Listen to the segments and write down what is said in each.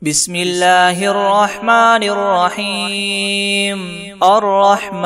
بسم الله الرحمن الرحيم. الرحمن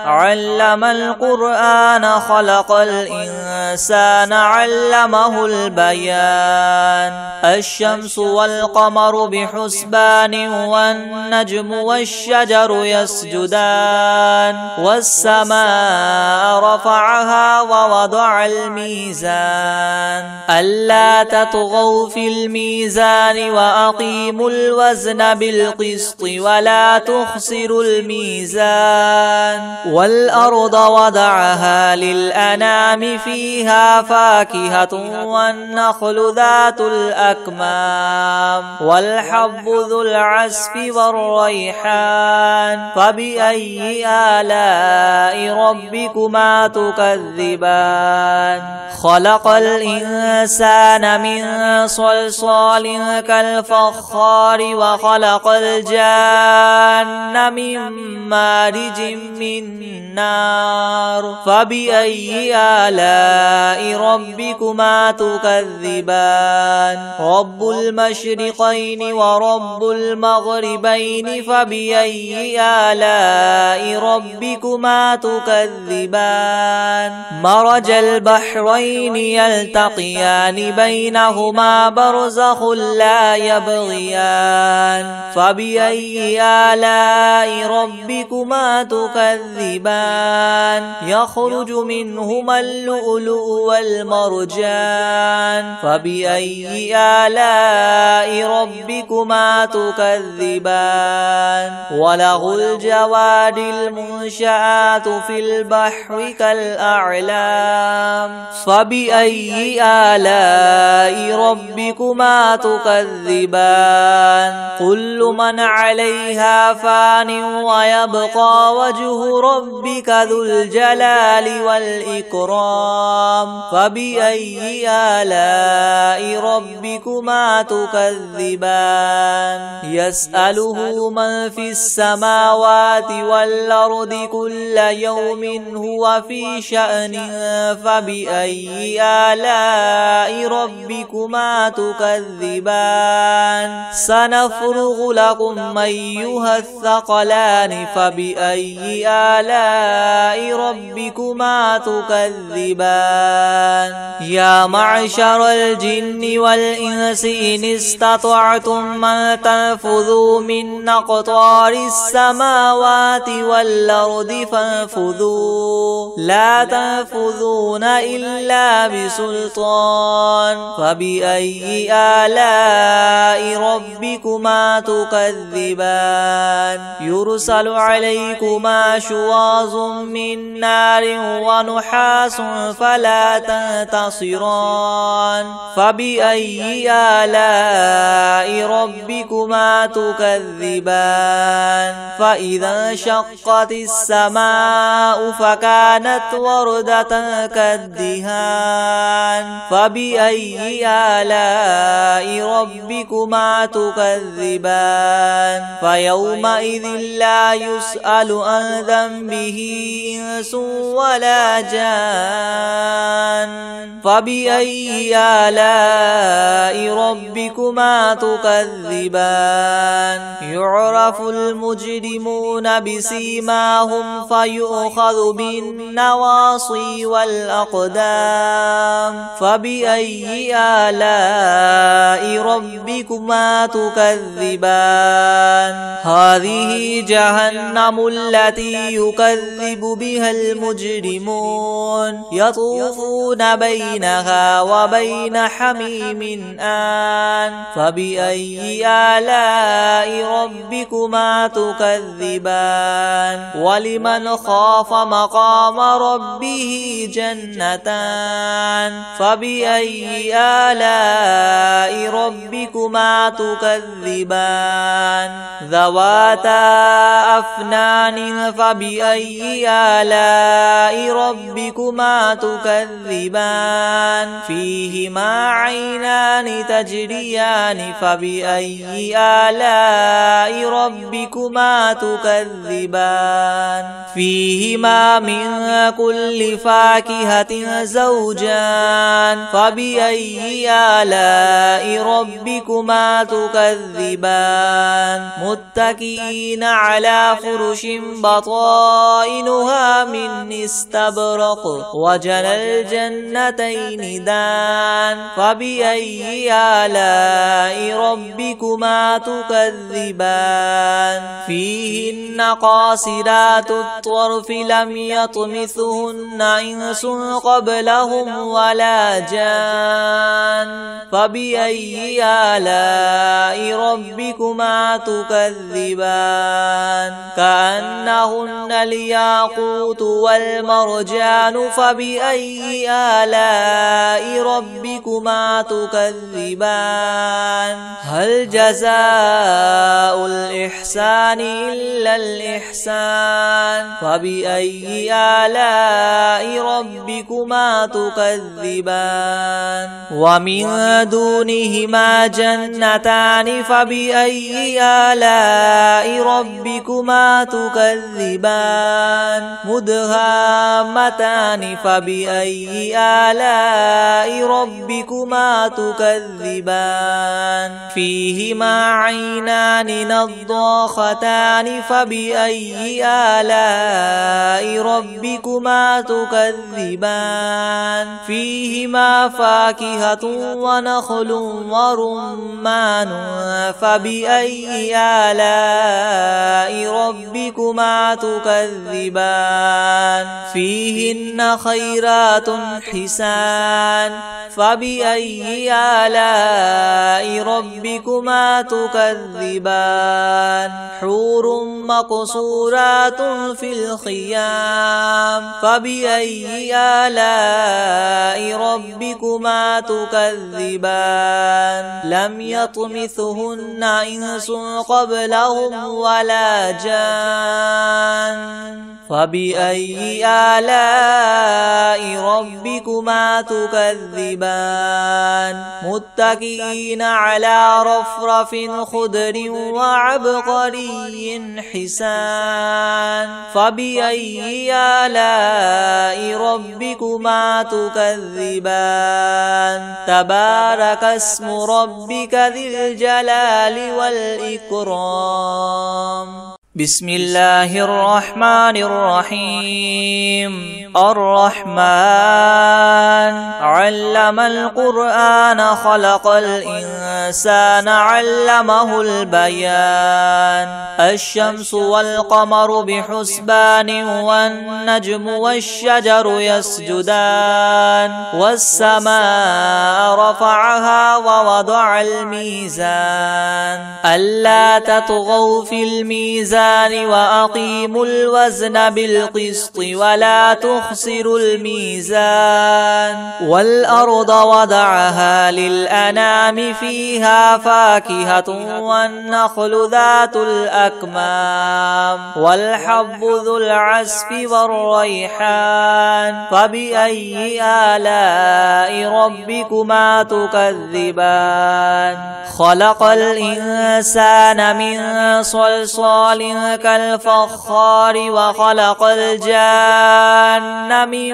علم القرآن خلق الإنسان علمه البيان. الشمس والقمر بحسبان والنجم والشجر يسجدان. والسماء رفعها ووضع الميزان ألا تطغوا في الميزان وأقيموا الوزن بالقسط ولا تخسروا الميزان. والأرض وضعها للأنام فيها فاكهة والنخل ذات الأكمام والحب ذو العصف والريحان. فبأي آلاء ربكما تكذبان؟ خلق الإنسان من صلصال كالفخار وخلق الجان من مارج من نار. فبأي آلاء ربكما تكذبان؟ رب المشرقين ورب المغربين. فبأي آلاء ربكما تكذبان؟ مرج البحرين يلتقيان بينهما برزخ لا يبغيان. فبأي آلاء ربكما تكذبان؟ يخرج منهما اللؤلؤ والمرجان. فبأي آلاء ربكما تكذبان؟ وله الجوار المنشآت في البحر كالأعلام. فبأي آلاء ربكما تكذبان؟ كل من عليها فان ويبقى وجه ربك ذو الجلال والإكرام. فبأي آلاء ربكما تكذبان؟ يسأله من في السماوات والأرض كل يوم هو في شأن. فبأي آلاء ربكما تكذبان؟ سنفرغ لكم أيها الثقلان. فبأي آلاء ربكما تكذبان؟ يا معشر الجن والإنس إن استطعتم أن تنفذوا من أقطار السماوات والأرض فانفذوا لا تنفذون إلا بسلطان. فبأي آلاء ربكما تكذبان؟ يرسل عليكما شواظ من نار ونحاس فلا تنتصران. فبأي آلاء ربكما تكذبان؟ فإذا انشقت السماء فكانت وردة كالدهان. فبأي آلاء ربكما تكذبان؟ فيومئذ لا يسأل عن ذنبه إنس ولا جان. فبأي آلاء ربكما تكذبان؟ يعرف المجرمون بسيماهم فيؤخذ بالنواصي والأقدام. فبأي آلاء ربكما تكذبان؟ هذه جهنم التي يكذب بها المجرمون يطوفون بينها وبين حميم آن. فبأي آلاء ربكما تكذبان؟ ولمن خاف مقام ربه جنتان. فبأي آلاء ربكما تكذبان؟ ذواتا أفنان. فبأي آلاء ربكما تكذبان؟ فيهما عينان تجريان. فبأي آلاء ربكما تكذبان؟ فيهما من كل فاكهة زوجان. فبأي آلاء ربكما تكذبان متكئين على فرش بطائنها من استبرق وجنى الجنتين دان فبأي آلاء ربكما تكذبان فيهن قاصرات الطرف لم يطمثهن إنس قبلهم ولا جان فبأي آلاء ربكما تكذبان كأنهن الياقوت والمرجان فبأي آلاء ربكما تكذبان هل جزاء الإحسان إلا الإحسان فبأي آلاء ربكما تكذبان ومن دونهما جنتان فبأي آلاء ربكما تكذبان مدهامتان فبأي آلاء ربكما تكذبان فيهما عينان نضاختان فبأي آلاء ربكما تكذبان فيهما فاكهة ونخل ورمان فبأي آلاء ربكما تكذبان فيهن خيرات حسان فبأي آلاء ربكما تكذبان حور مقصورات في الخيام فبأي آلاء ربكما تكذبان لم يطمثهن إنس قبلهم ولا جان فبأي آلاء ربكما تكذبان متكئين على رفرف خضر وعبقري حسان فبأي آلاء ربكما تكذبان تبارك اسم ربك ذي الجلال والإكرام بسم الله الرحمن الرحيم الرحمن علم القرآن خلق الإنسان علمه البيان الشمس والقمر بحسبان والنجم والشجر يسجدان والسماء رفعها ووضع الميزان ألا تطغوا في الميزان وأقيموا الوزن بالقسط ولا تخسروا الميزان والأرض وضعها للأنام فيها فاكهة والنخل ذات الأكمام والحب ذو العصف والريحان فبأي آلاء ربكما تكذبان خلق الإنسان من صلصال كالفخار وخلق الجان من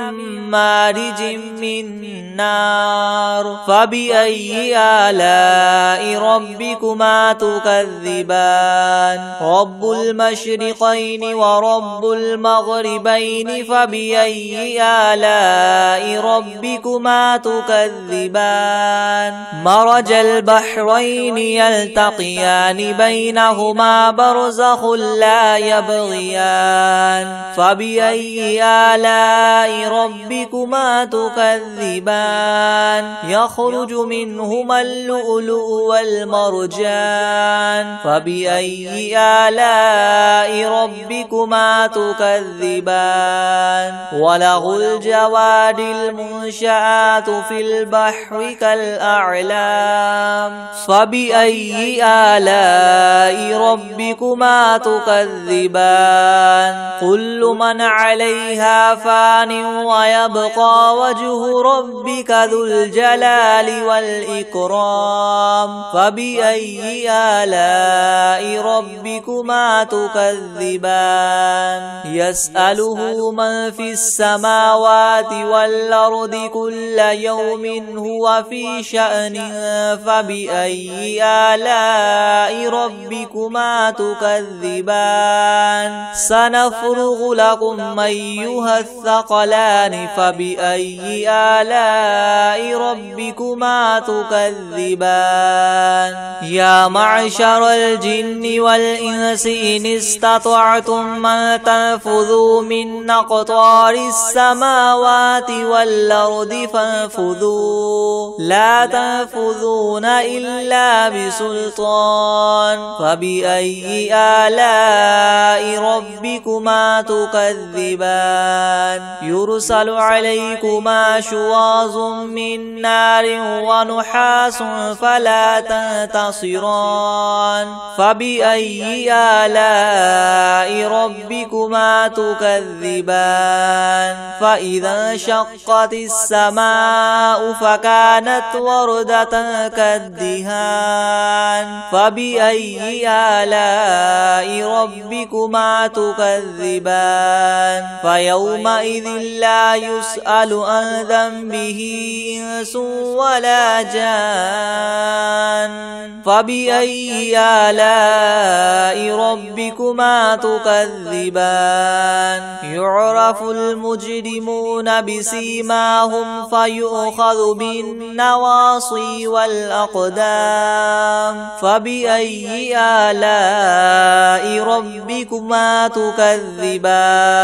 مارج من نار فبأي آلاء ربكما تكذبان رب المشرقين ورب المغربين فبأي آلاء ربكما تكذبان مرج البحرين يلتقيان بينهما برزخ لا يبغيان فبأي آلاء ربكما تكذبان يخرج منهما اللؤلؤ والمرجان فبأي آلاء ربكما تكذبان وله الجواد المنشآت في البحر كالأعلام فبأي آلاء ربكما تكذبان تكذبان كل من عليها فان ويبقى وجه ربك ذو الجلال والإكرام فبأي آلاء ربكما تكذبان يسأله من في السماوات والأرض كل يوم هو في شأن فبأي آلاء ربكما تكذبان سنفرغ لكم أيها الثقلان فبأي آلاء ربكما تكذبان يا معشر الجن والإنس إن استطعتم أن تنفذوا من أقطار السماوات والأرض فانفذوا لا تنفذون إلا بسلطان فبأي آلاء ربكما تكذبان يرسل عليكما شواظ من نار ونحاس فلا تنتصران فبأي آلاء ربكما تكذبان فإذا انشقت السماء فكانت وردة كالدهان فبأي آلاء ربكما تكذبان فيومئذ لا يسأل عن ذنبه إنس ولا جان فبأي آلاء ربكما تكذبان يعرف المجرمون بسيماهم فيؤخذ بالنواصي والأقدام فبأي آلاء ربكما تكذبان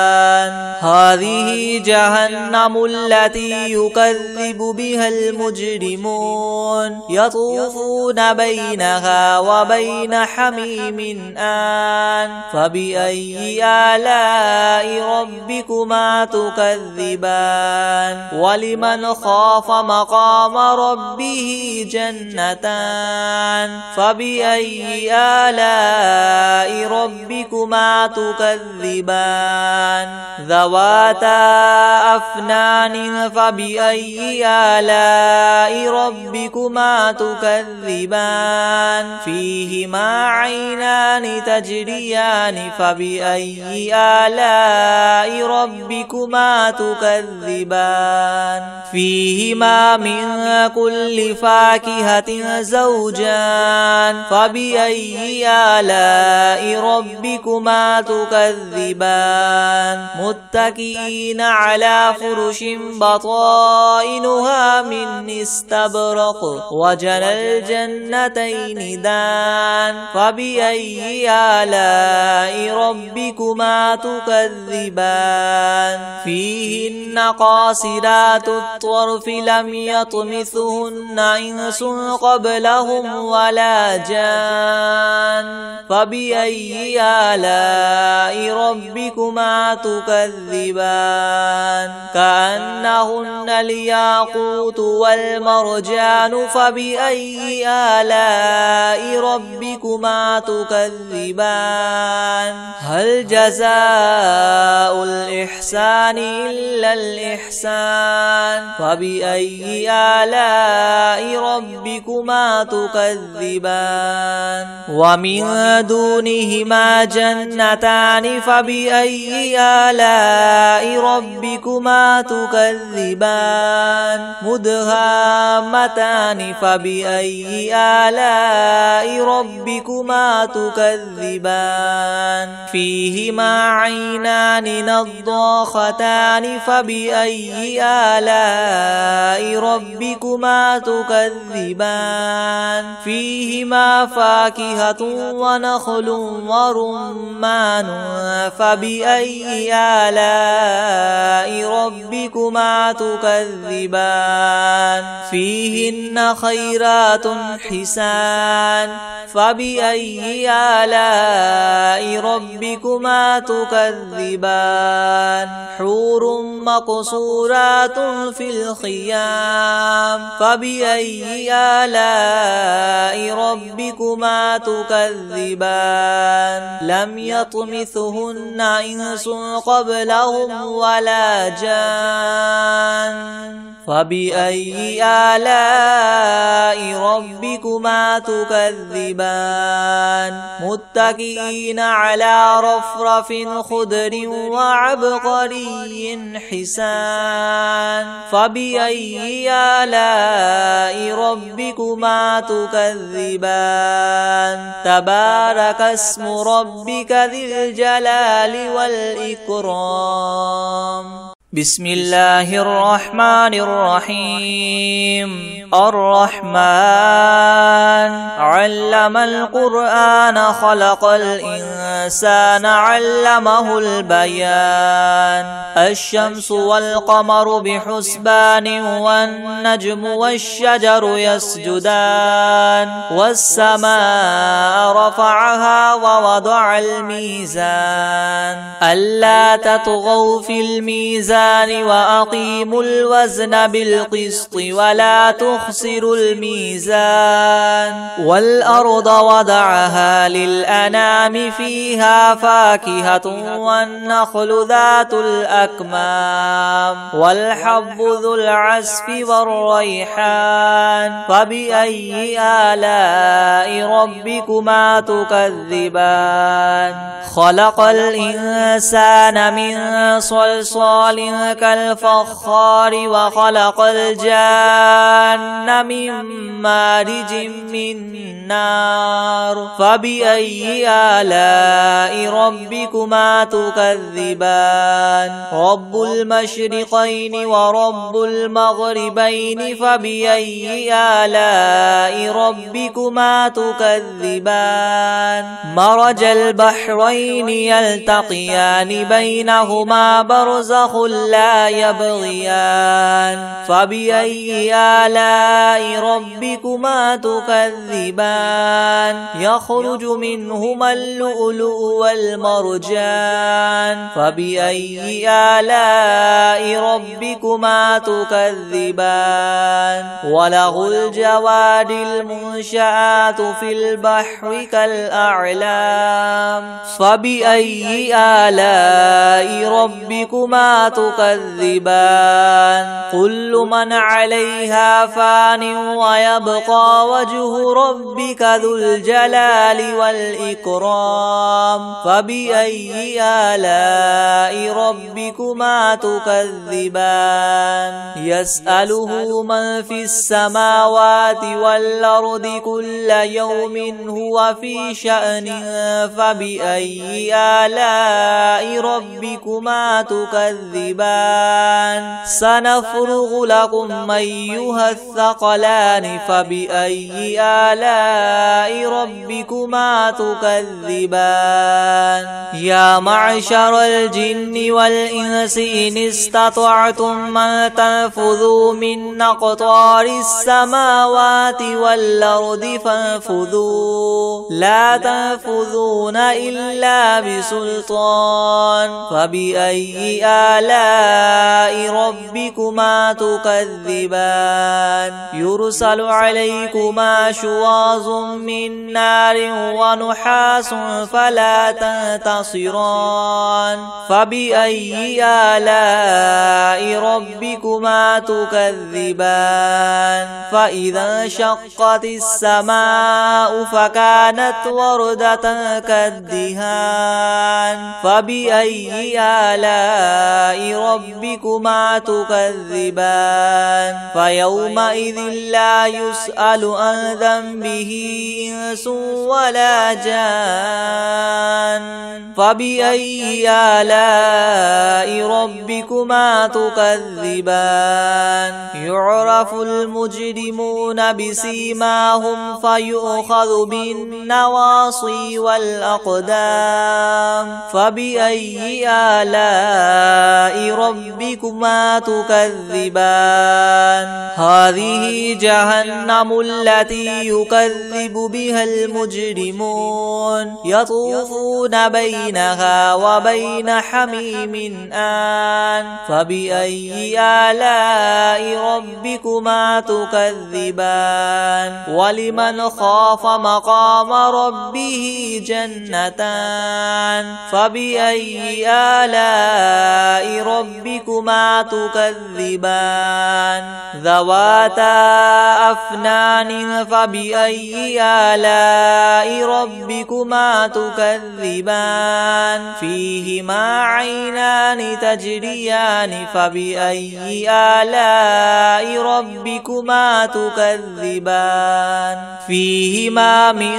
هذه جهنم التي يكذب بها المجرمون يطوفون بينها وبين حميم آن فبأي آلاء ربكما تكذبان ولمن خاف مقام ربه جنتان فبأي آلاء ربكما تكذبان ذواتا أفنان فبأي آلاء ربكما تكذبان فيهما عينان تجريان فبأي آلاء ربكما تكذبان فيهما من كل فاكهة زوجان فبأي آلاء ربكما تكذبان متكئين على فرش بطائنها من استبرق وجنى الجنتين دان فبأي آلاء ربكما تكذبان فيهن قاصرات الطرف لم يطمثهن إنس قبلهم ولا جان فبأي آلاء ربكما تكذبان كأنهن الياقوت والمرجان فبأي آلاء ربكما تكذبان هل جزاء الإحسان إلا الإحسان فبأي آلاء ربكما تكذبان ومن دونهما جنتان فبأي آلاء ربكما تكذبان مدهامتان فبأي آلاء ربكما تكذبان فيهما عينان نضاختان فبأي آلاء ربكما تكذبان فيهما فاكهة ونخل ورمان فبأي آلاء ربكما تكذبان فيهن خيرات حسان فبأي آلاء ربكما تكذبان حور مقصورات في الخيام فبأي آلاء ربكما ربكما تكذبان لم يطمثهن إنس قبلهم ولا جان فبأي آلاء ربكما تكذبان متكئين على رفرف خضر وعبقري حسان فبأي آلاء ربكما تكذبان تبارك اسم ربك ذي الجلال والإكرام بسم الله الرحمن الرحيم الرحمن علم القرآن خلق الإنسان علمه البيان الشمس والقمر بحسبان والنجم والشجر يسجدان والسماء رفعها ووضع الميزان ألا تطغوا في الميزان وأقيموا الوزن بالقسط ولا تخسروا الميزان والأرض وضعها للأنام فيها فاكهة والنخل ذات الأكمام والحب ذو العصف والريحان فبأي آلاء ربكما تكذبان خلق الإنسان من صلصال كالفخار وخلق الجان من مارج من نار فبأي آلاء ربكما تكذبان رب المشرقين ورب المغربين فبأي آلاء ربكما تكذبان مرج البحرين يلتقيان بينهما برزخ لا يبغيان فبأي آلاء ربكما تكذبان يخرج منهما اللؤلؤ والمرجان فبأي آلاء ربكما تكذبان وله الجواد المنشآت في البحر كالأعلام فبأي آلاء ربكما تكذبان كل من عليها فان ويبقى وجه ربك ذو الجلال والإكرام فبأي آلاء ربكما تكذبان يسأله من في السماوات والأرض كل يوم هو في شأن فبأي آلاء ربكما تكذبان سنفرغ لكم أيها الثقلان فبأي آلاء ربكما تكذبان يا معشر الجن والإنس إن استطعتم أن تنفذوا من أقطار السماوات والأرض فانفذوا لا تنفذون إلا بسلطان فبأي آلاء ربكما تكذبان يرسل عليكما شواظ من نار ونحاس فلا تنتصران فبأي آلاء ربكما تكذبان فإذا انشقت السماء فكانت وردة كالدهان فبأي آلاء ربكما تكذبان فيومئذ لا يسأل عن ذنبه إنس ولا جان فبأي آلاء ربكما تكذبان يعرف المجرمون بسيماهم فيؤخذ بالنسبة النواصي والأقدام فبأي آلاء ربكما تكذبان هذه جهنم التي يكذب بها المجرمون يطوفون بينها وبين حميم آن فبأي آلاء ربكما تكذبان ولمن خاف مقام ربه جنتان فبأي آلاء ربكما تكذبان ذواتا أفنان فبأي آلاء ربكما تكذبان فيهما عينان تجريان فبأي آلاء ربكما تكذبان فيهما من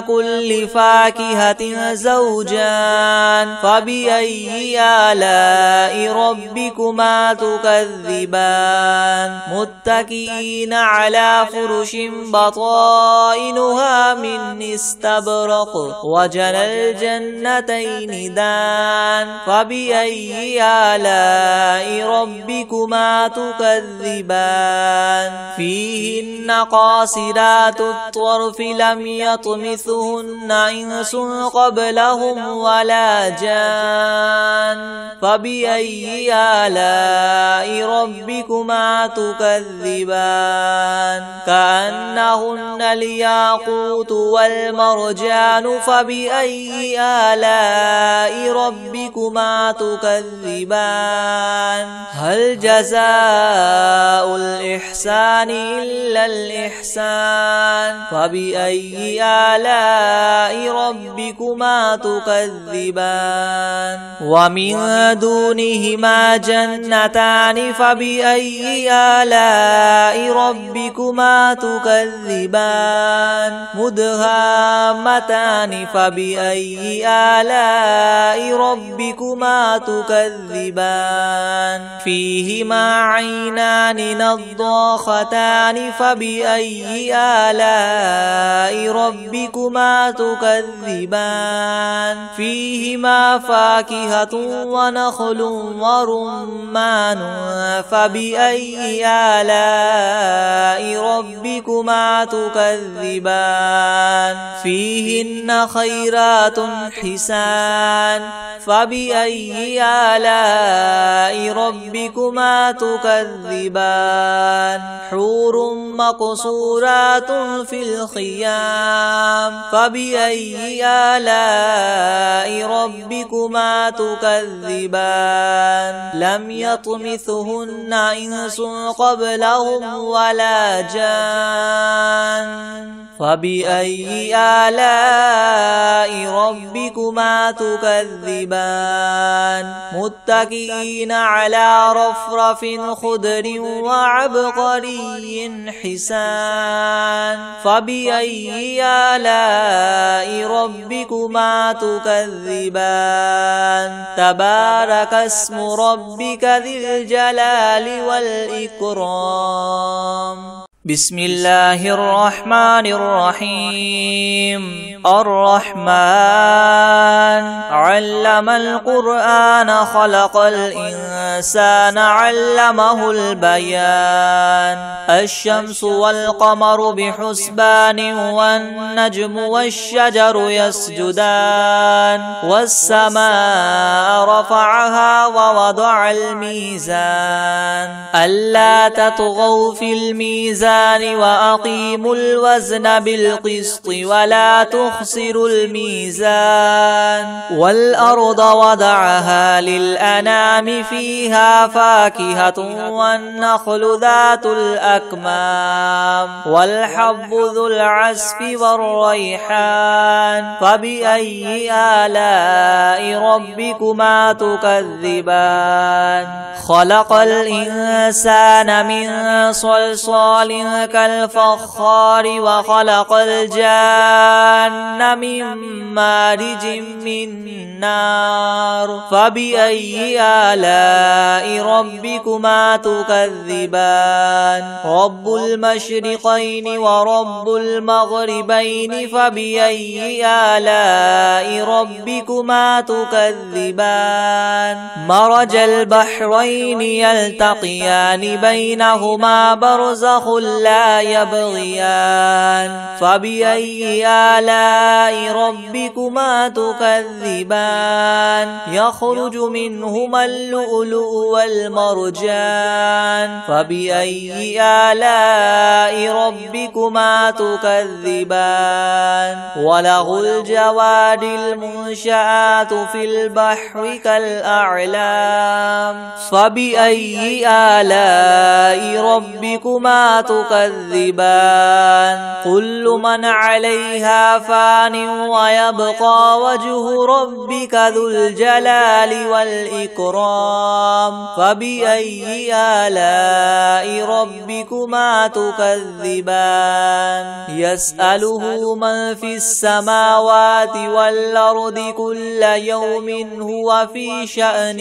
كل فاكهة زوجان فبأي آلاء ربكما تكذبان متكئين على فرش بطائنها من استبرق وجنى الجنتين دان فبأي آلاء ربكما تكذبان فيهن قاصرات الطرف لم يطمثهن إنس قبلهم ولا جان فبأي آلاء ربكما تكذبان كأنهن الياقوت والمرجان فبأي آلاء ربكما تكذبان هل جزاء الإحسان إلا الإحسان فبأي آلاء ربكما تكذبان ومن دونهما جنتان فبأي آلاء ربكما تكذبان مدهامتان فبأي آلاء ربكما تكذبان فيهما عينان نضاختان فبأي آلاء ربكما تكذبان فيهما فاكهة ونخل ورمان فبأي آلاء ربكما تكذبان فيهن خيرات حسان فبأي آلاء ربكما تكذبان حور مقصورات في الخيام فبأي آلاء ربكما تكذبان لم يطمثهن إنس قبلهم ولا جان فبأي آلاء ربكما تكذبان متكئين على رفرف خضر وعبقري حسان فبأي آلاء ربكما تكذبان تبارك اسم ربك ذي الجلال والإكرام بسم الله الرحمن الرحيم الرحمن علم القرآن خلق الإنسان علمه البيان الشمس والقمر بحسبان والنجم والشجر يسجدان والسماء رفعها ووضع الميزان ألا تطغوا في الميزان وأقيموا الوزن بالقسط ولا تخسروا الميزان والأرض وضعها للأنام فيها فاكهة والنخل ذات الأكمام والحب ذو العصف والريحان فبأي آلاء ربكما تكذبان خلق الإنسان من صلصال كالفخار وخلق الجان من مارج من نار فبأي آلاء ربكما تكذبان رب المشرقين ورب المغربين فبأي آلاء ربكما تكذبان مرج البحرين يلتقيان بينهما برزخ لا يبغيان فبأي آلاء ربكما تكذبان يخرج منهما اللؤلؤ والمرجان فبأي آلاء ربكما تكذبان وله الجوار المنشآت في البحر كالأعلام فبأي آلاء ربكما تكذبان كل من عليها فان ويبقى وجه ربك ذو الجلال والإكرام فبأي آلاء ربكما تكذبان يسأله من في السماوات والأرض كل يوم هو في شأن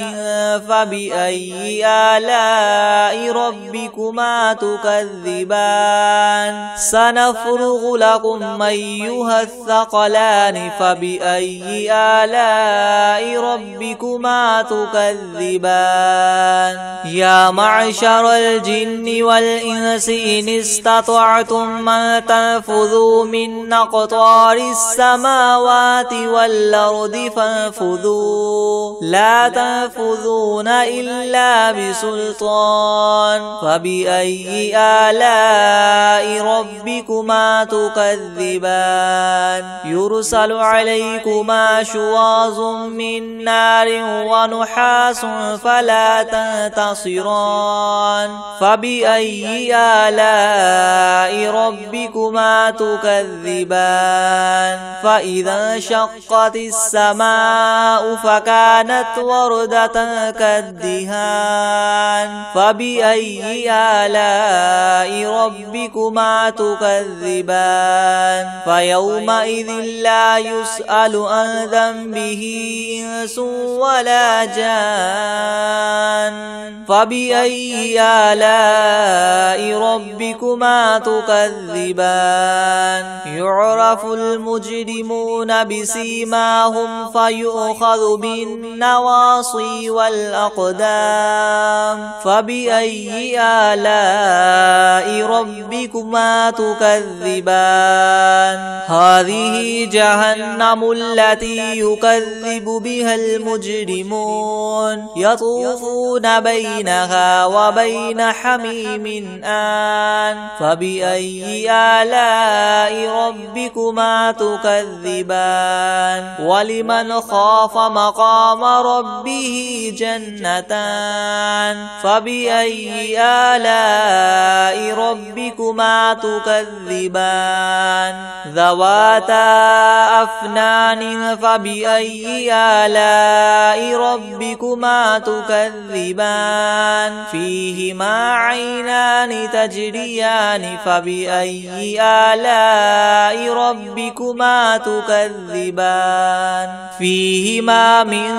فبأي آلاء ربكما تكذبان سنفرغ لكم أيها الثقلان فبأي آلاء ربكما تكذبان يا معشر الجن والإنس إن استطعتم أن تنفذوا من أقطار السماوات والأرض فانفذوا لا تنفذون إلا بسلطان فبأي آلاء ربكما تكذبان يرسل عليكما شواظ من نار ونحاس فلا تنتصران فبأي آلاء ربكما تكذبان فإذا انشقت السماء فكانت وردة كالدهان فبأي آلاء ربكما تكذبان فيومئذ لا يسأل عن ذنبه إنس ولا جان فبأي آلاء ربكما تكذبان يعرف المجرمون بسيماهم فيؤخذ بالنواصي والأقدام فبأي آلاء ربكما تكذبان هذه جهنم التي يكذب بها المجرمون يطوفون بينها وبين حميم آن فبأي آلاء ربكما تكذبان ولمن خاف مقام ربه جنتان فبأي آلاء ربكما تكذبان ذواتا أفنان فبأي آلاء ربكما تكذبان فيهما عينان تجريان فبأي آلاء ربكما تكذبان فيهما من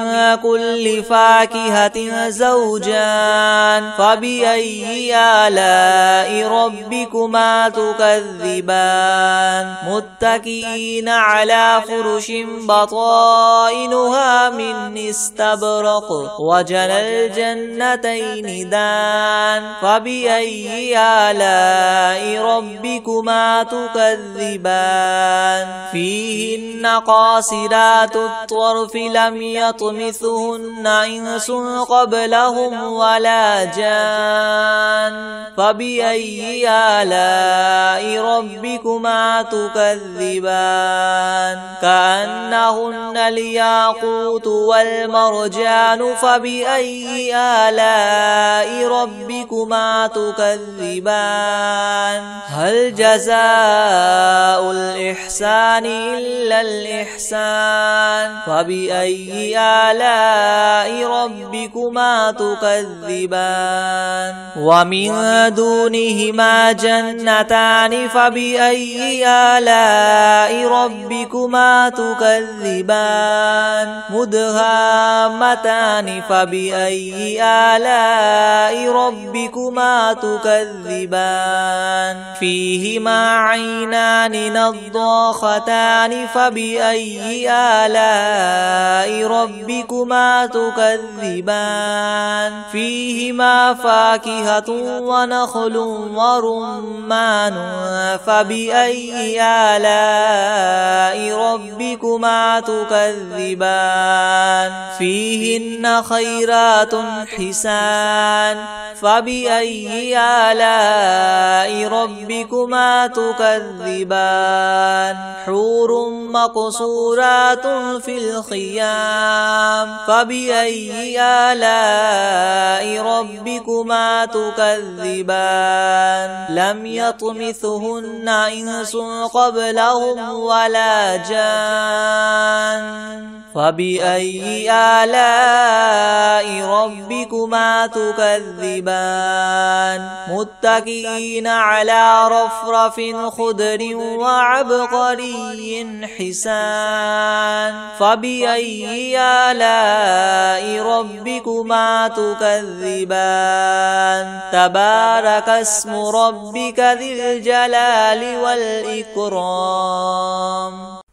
كل فاكهة زوجان فبأي آلاء ربكما تكذبان متكئين على فرش بطائنها من استبرق وجنى الجنتين دان فبأي آلاء ربكما تكذبان فيهن قاصرات الطرف لم يطمثهن إنس قبلهم ولا جان فبأي آلاء ربكما تكذبان كأنهن الياقوت والمرجان فبأي آلاء ربكما تكذبان هل جزاء الإحسان إلا الإحسان فبأي آلاء ربكما تكذبان ومن دونهما جنتان فبأي آلاء ربكما تكذبان مدهامتان فبأي آلاء ربكما تكذبان فيهما عينان نضاختان فبأي آلاء ربكما تكذبان فيهما فاكهة ونخل ورمان فبأي آلاء ربكما تكذبان فيهن خيرات حسان فبأي آلاء ربكما تكذبان حور مقصورات في الخيام فبأي آلاء ربكما تكذبان لم يطمثهن إنس قبلهم ولا جان فبأي آلاء ربكما تكذبان متكئين على رفرف خضر وعبقري حسان فبأي آلاء ربكما تكذبان تبارك اسم ربك ذي الجلال والإكرام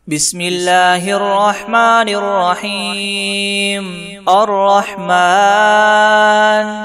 بسم الله الرحمن الرحيم الرحمن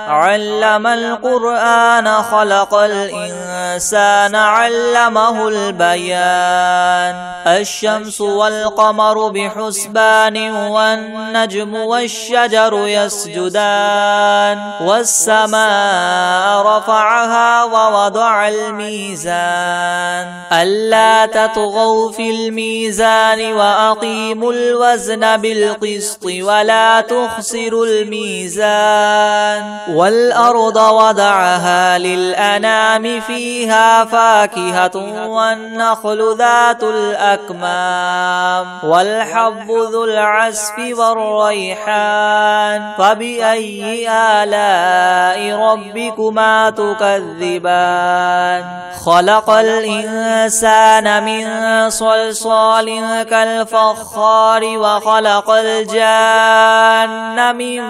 علم القرآن خلق الإنسان علمه البيان الشمس والقمر بحسبان والنجم والشجر يسجدان والسماء رفعها ووضع الميزان ألا تطغوا في الميزان وأقيموا الوزن بالقسط ولا تخسروا الميزان والأرض وضعها للأنام فيها فاكهة والنخل ذات الأكمام والحب ذو العصف والريحان فبأي آلاء ربكما تكذبان خلق الإنسان من صلصال كالفخار وخلق الجان من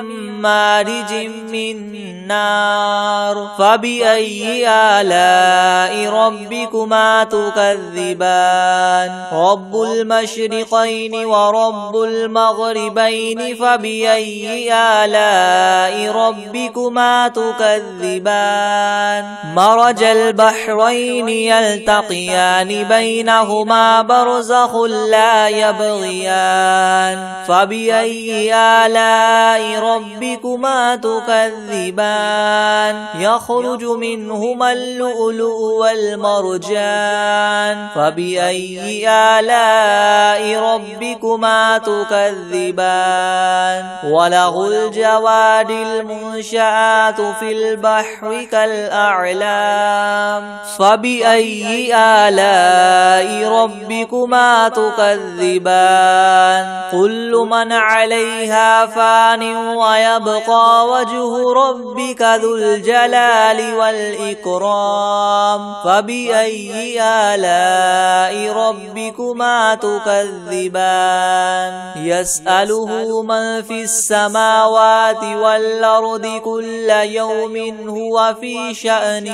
مارج من نار فبأي آلاء ربكما تكذبان رب المشرقين ورب المغربين فبأي آلاء ربكما تكذبان مرج البحرين يلتقيان بينهما برزخ لا يبغيان فبأي آلاء ربكما تكذبان يخرج منهما اللؤلؤ والمرجان فبأي آلاء ربكما تكذبان وله الجوار المنشآت في البحر كالأعلام فبأي آلاء ربكما تكذبان كل من عليها فان ويبقى وجه ربك ذو الجلال والإكرام فبأي آلاء ربكما تكذبان يسأله من في السماوات والأرض كل يوم هو في شأن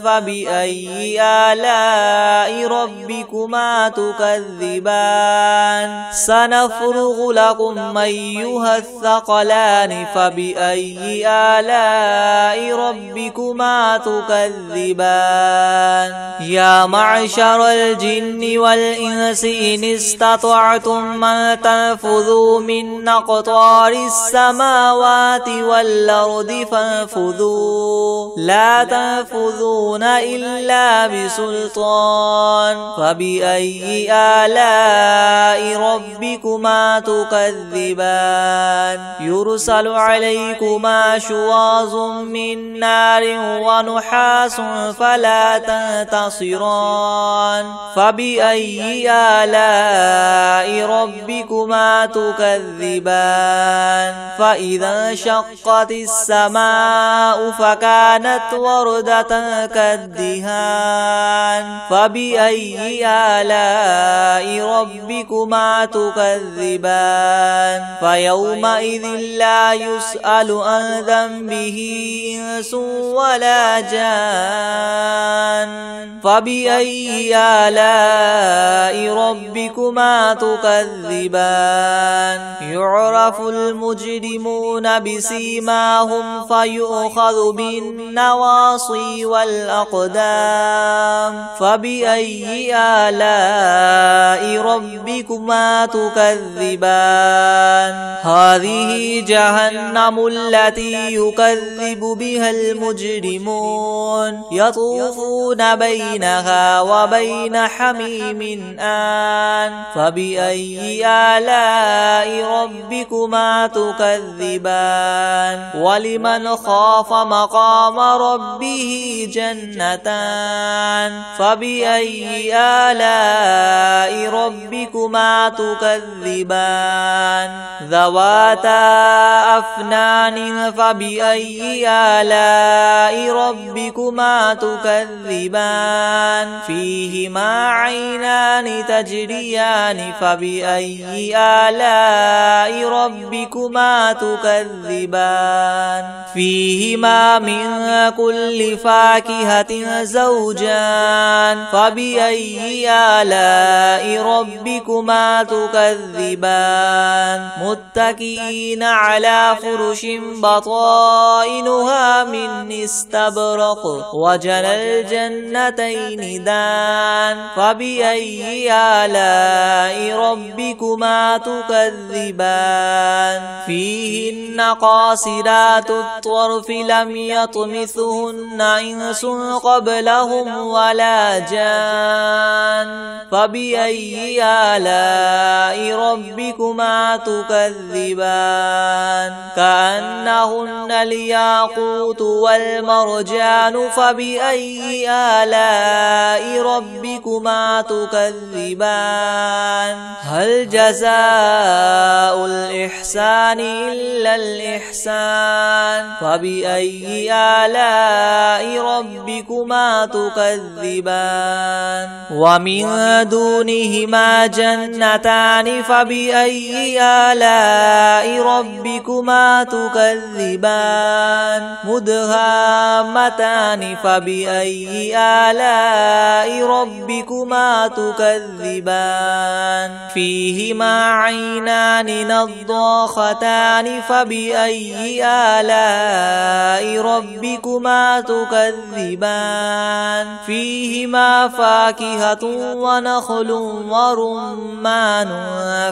فبأي آلاء ربكما تكذبان سنفرغ لكم أيها الثقلان فبأي آلاء ربكما تكذبان يا معشر الجن والإنس إن استطعتم أن تنفذوا من أقطار السماوات والأرض فانفذوا لا تنفذون إلا بسلطان فبأي آلاء ربكما تكذبان يرسل عليكما شواظ من نار ونحاس فلا تنتصران فبأي آلاء ربكما تكذبان فإذا انشقت السماء فكانت وردة كالدهان فبأي آلاء ربكما تكذبان فيومئذ لا يسأل عن ذنبه إنس ولا جان فبأي آلاء ربكما تكذبان يعرف المجرمون بسيماهم فيؤخذ بالنواصي والأقدام فبأي آلاء ربكما تكذبان هذه جهنم التي يكذب بها المجرمون يطوفون بينها وبين حميم آن فبأي آلاء ربكما تكذبان ولمن خاف مقام ربه جنتان فبأي آلاء ربكما تكذبان ذواتا أفنان فبأي آلاء ربكما تكذبان فيهما عينان تجريان فبأي آلاء ربكما تكذبان فيهما من كل فاكهة زوجان فبأي آلاء ربكما تكذبان متكئين على فرش بطائنها من استبرق وجنى الجنتين دان فبأي آلاء ربكما تكذبان فيهن قاصرات الطرف لم يطمثهن إنس قبلهم ولا جان فبأي آلاء ربكما تكذبان كأنهن الياقوت والمرجان فبأي آلاء ربكما تكذبان هل جزاء الإحسان إلا الإحسان فبأي آلاء ربكما تكذبان ومن دونهما جنتان فبأي آلاء ربكما تكذبان مدهامتان فبأي آلاء ربكما تكذبان فيهما عينان نضاختان فبأي آلاء ربكما تكذبان فيهما فاكهة ونخل ورمان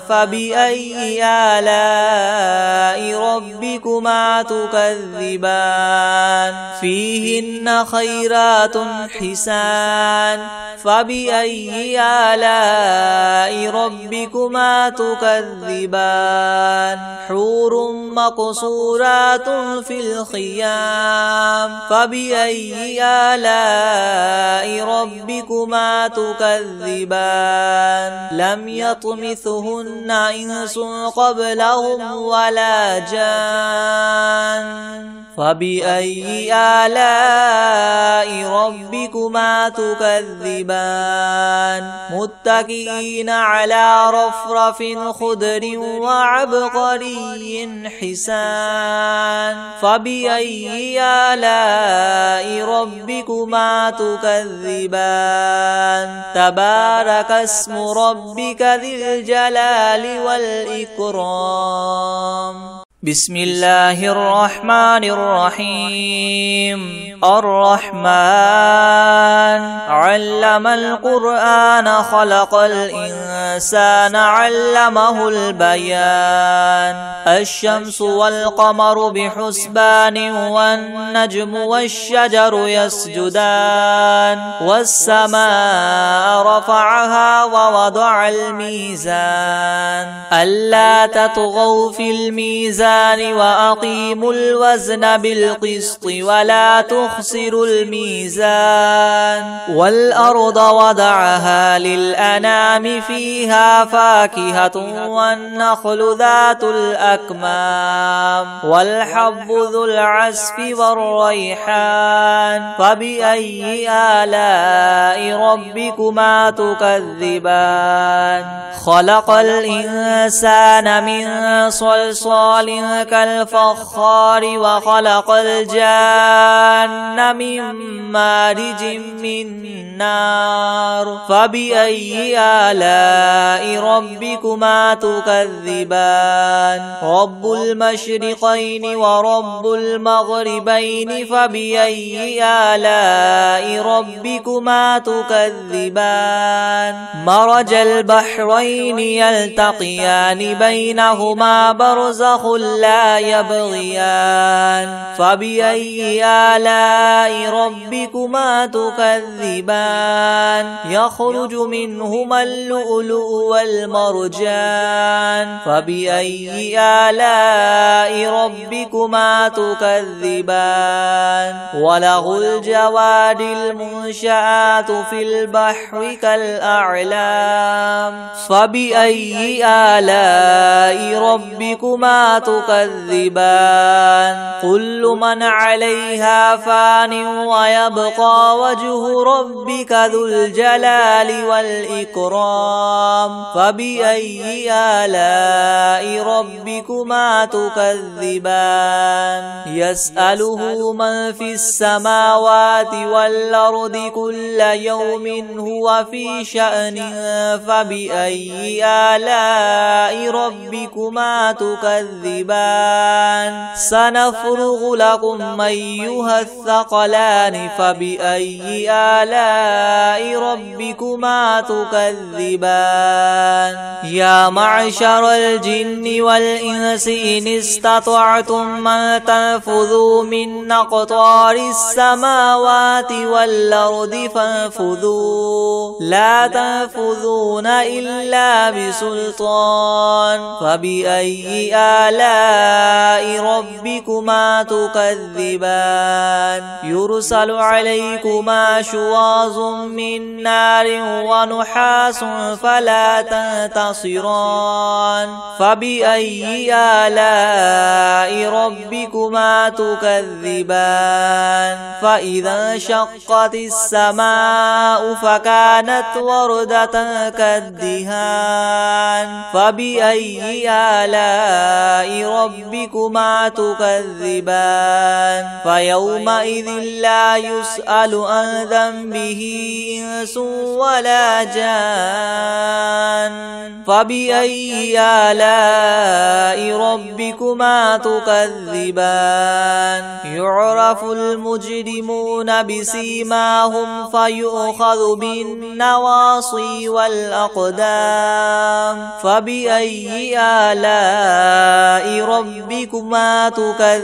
فبأي آلاء ربكما تكذبان فيهن خيرات حسان فبأي آلاء ربكما تكذبان حور مقصورات في الخيام فبأي آلاء ربكما تكذبان لم يطمثهن إنس قبلهم ولا جان فبأي آلاء ربكما تكذبان متكئين على رفرف خضر وعبقري حسان فبأي آلاء ربكما تكذبان تبارك اسم ربك ذي الجلال والإكرام بسم الله الرحمن الرحيم الرحمن علم القرآن خلق الإنسان علمه البيان الشمس والقمر بحسبان والنجم والشجر يسجدان والسماء رفعها ووضع الميزان ألا تطغوا في الميزان الميزان وأقيموا الوزن بالقسط ولا تخسروا الميزان والأرض وضعها للأنام فيها فاكهة والنخل ذات الأكمام والحب ذو العصف والريحان فبأي آلاء ربكما تكذبان خلق الإنسان من صلصال كالفخار وخلق الجان من مارج من نار فبأي آلاء ربكما تكذبان رب المشرقين ورب المغربين فبأي آلاء ربكما تكذبان مرج البحرين يلتقيان بينهما برزخ لا يبغيان فبأي آلاء ربكما تكذبان يخرج منهما اللؤلؤ والمرجان فبأي آلاء ربكما تكذبان وله الجوار المنشآت في البحر كالأعلام فبأي آلاء ربكما تكذبان كل من عليها فان ويبقى وجه ربك ذو الجلال والإكرام فبأي آلاء ربكما تكذبان يسأله من في السماوات والأرض كل يوم هو في شأن فبأي آلاء ربكما تكذبان سنفرغ لكم أيها الثقلان فبأي آلاء ربكما تكذبان يا معشر الجن والإنس إن استطعتم أن تنفذوا من أقطار السماوات والأرض فانفذوا لا تنفذون إلا بسلطان فبأي آلاء ربكما تكذبان يرسل عليكما شواظ من نار ونحاس فلا تنتصران فبأي آلاء ربكما تكذبان فإذا انشقت السماء فكانت وردة كالدهان فبأي آلاء ربكما تكذبان فيومئذ لا يسأل عن ذنبه إنس ولا جان فبأي آلاء ربكما تكذبان يعرف المجرمون بسيماهم فيؤخذ بالنواصي والأقدام فبأي آلاء ربكما تكذبان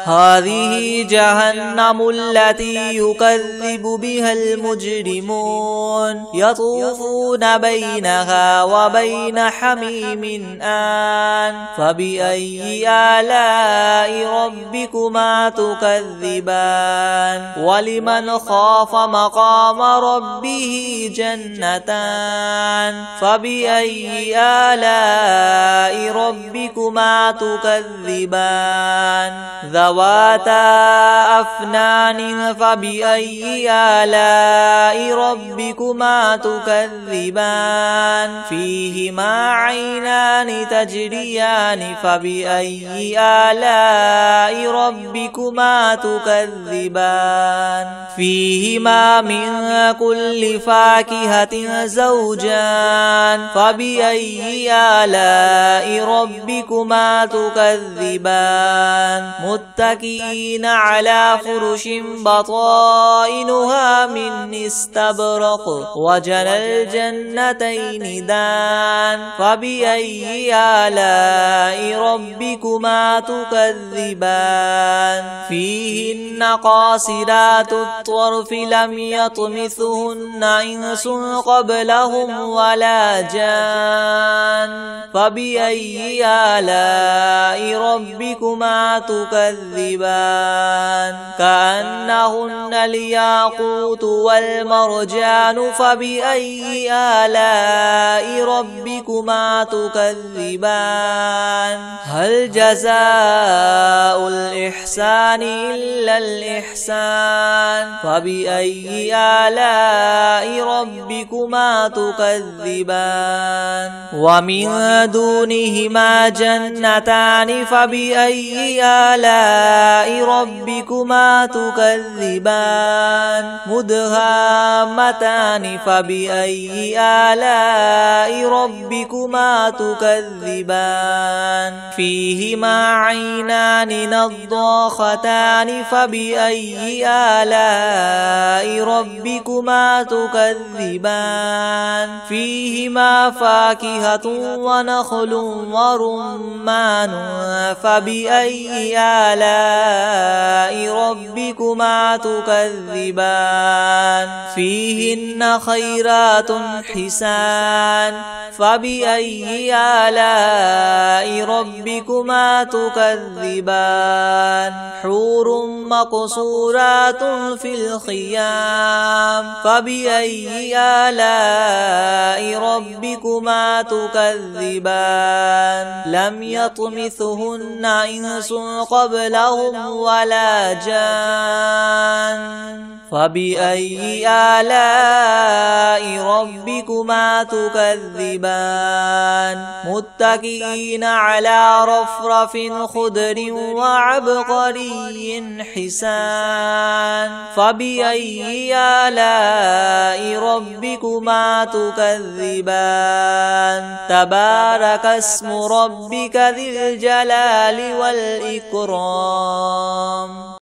هذه جهنم التي يكذب بها المجرمون يطوفون بينها وبين حميم آن فبأي آلاء ربكما تكذبان ولمن خاف مقام ربه جنتان فبأي آلاء ربكما تكذبان ذواتا أفنان فبأي آلاء ربكما تكذبان فيهما عينان تجريان فبأي آلاء ربكما تكذبان فيهما من كل فاكهة زوجان فبأي آلاء ربكما تكذبان متكئين على فرش بطائنها من استبرق وجنى الجنتين دان فبأي آلاء ربكما تكذبان فيهن قاصرات الطرف لم يطمثهن إنس قبلهم ولا جان فبأي آلاء ربكما تكذبان كأنهن الياقوت والمرجان فبأي آلاء ربكما تكذبان هل جزاء الإحسان إلا الإحسان فبأي آلاء ربكما تكذبان ومن دونهما جنتان فبأي آلاء ربكما تكذبان مدهامتان فبأي آلاء ربكما تكذبان فيهما عينان نضاختان فبأي آلاء ربكما تكذبان فيهما فاكهة ونخل ورمان فبأي آلاء ربكما تكذبان فيهن خيرات حسان فبأي آلاء ربكما تكذبان حور مقصورات في الخيام فبأي آلاء ربكما تكذبان لم يطمثهن إنس قبلهم ولا جان فبأي آلاء ربكما تكذبان متكئين على رفرف خضر وعبقري حسان فبأي آلاء ربكما تكذبان تبارك اسم ربك ذي الجلال والإكرام.